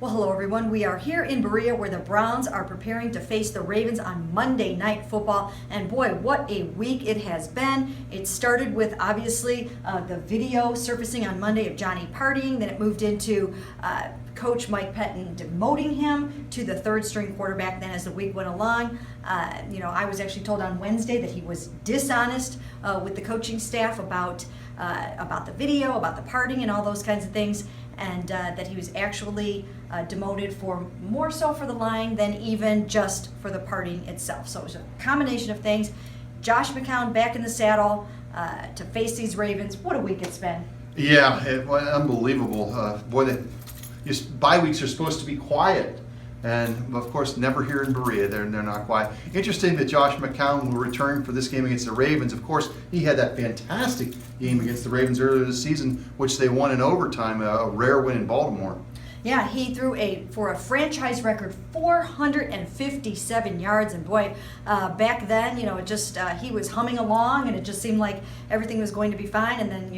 Well, hello everyone. We are here in Berea where the Browns are preparing to face the Ravens on Monday Night Football. And boy, what a week it has been. It started with obviously the video surfacing on Monday of Johnny partying. Then it moved into Coach Mike Pettin demoting him to the third string quarterback. Then as the week went along, I was actually told on Wednesday that he was dishonest with the coaching staff about the video, about the partying and all those kinds of things. And that he was actually demoted for more so for the lying than even just for the partying itself. So it was a combination of things. Josh McCown back in the saddle to face these Ravens. What a week it's been. Yeah, unbelievable. Bye weeks are supposed to be quiet. And of course, never here in Berea, they're not quiet. Interesting that Josh McCown will return for this game against the Ravens. Of course, he had that fantastic game against the Ravens earlier this season, which they won in overtime, a rare win in Baltimore. Yeah, he threw for a franchise record 457 yards, and boy, back then, he was humming along, and it just seemed like everything was going to be fine. And then,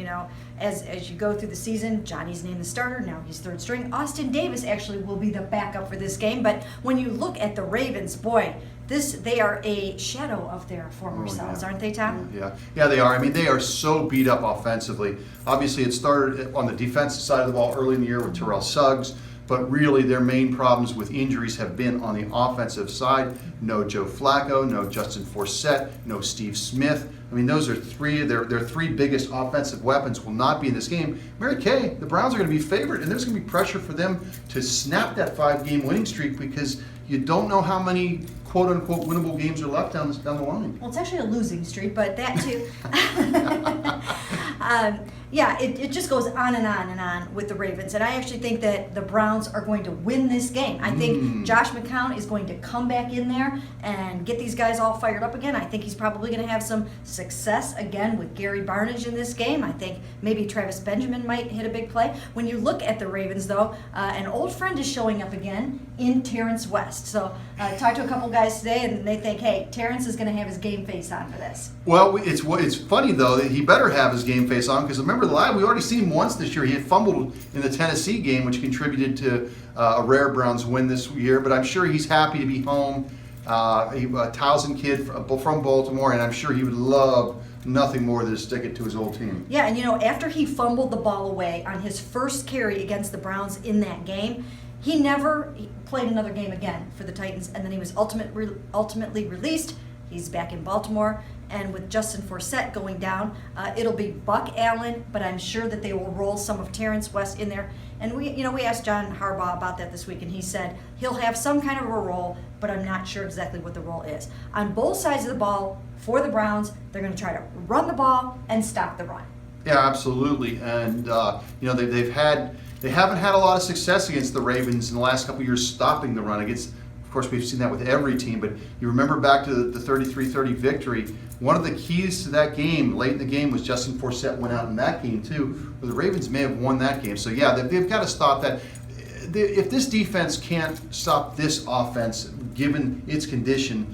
as you go through the season, Johnny's named the starter. Now he's third string. Austin Davis actually will be the backup for this game. But when you look at the Ravens, boy, they are a shadow of their former selves, aren't they, Tom? Yeah, they are. I mean, they are so beat up offensively. Obviously, it started on the defensive side of the ball early in the year with Terrell Suggs, but really their main problems with injuries have been on the offensive side. No Joe Flacco, no Justin Forsett, no Steve Smith. I mean, those are their three biggest offensive weapons will not be in this game. Mary Kay, the Browns are going to be favored, and there's going to be pressure for them to snap that 5-game winning streak because you don't know how many quote-unquote winnable games are left down the line. Well, it's actually a losing streak, but that too. It just goes on and on and on with the Ravens. And I actually think that the Browns are going to win this game. I think Josh McCown is going to come back in there and get these guys all fired up again. I think he's probably going to have some success again with Gary Barnidge in this game. I think maybe Travis Benjamin might hit a big play. When you look at the Ravens, though, an old friend is showing up again in Terrence West. So I talked to a couple guys today, and they think, hey, Terrence is going to have his game face on for this. Well, it's funny, though, that he better have his game face on because remember, we already seen him once this year. He had fumbled in the Tennessee game, which contributed to a rare Browns win this year. But I'm sure he's happy to be home. A Towson kid from Baltimore, and I'm sure he would love nothing more than to stick it to his old team. Yeah, and after he fumbled the ball away on his first carry against the Browns in that game, he never played another game again for the Titans, and then he was ultimately released. He's back in Baltimore, and with Justin Forsett going down, it'll be Buck Allen, but I'm sure that they will roll some of Terrence West in there. And we asked John Harbaugh about that this week, and he said he'll have some kind of a role, but I'm not sure exactly what the role is. On both sides of the ball for the Browns, they're going to try to run the ball and stop the run. Yeah, absolutely. And they haven't had a lot of success against the Ravens in the last couple of years stopping the run. Of course, we've seen that with every team, but you remember back to the 33-30 victory, one of the keys to that game, late in the game, was Justin Forsett went out in that game too, where the Ravens may have won that game. So yeah, they've got to stop that. If this defense can't stop this offense, given its condition,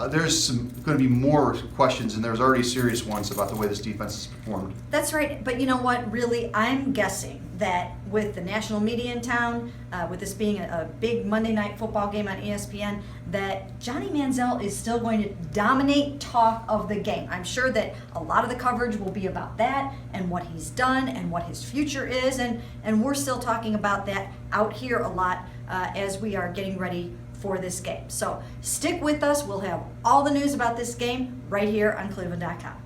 there's going to be more questions, and there's already serious ones about the way this defense has performed. That's right, but you know what? Really, I'm guessing that with the national media in town, with this being a big Monday Night Football game on ESPN, that Johnny Manziel is still going to dominate talk of the game. I'm sure that a lot of the coverage will be about that and what he's done and what his future is, and we're still talking about that out here a lot as we are getting ready for this game. So stick with us. We'll have all the news about this game right here on cleveland.com.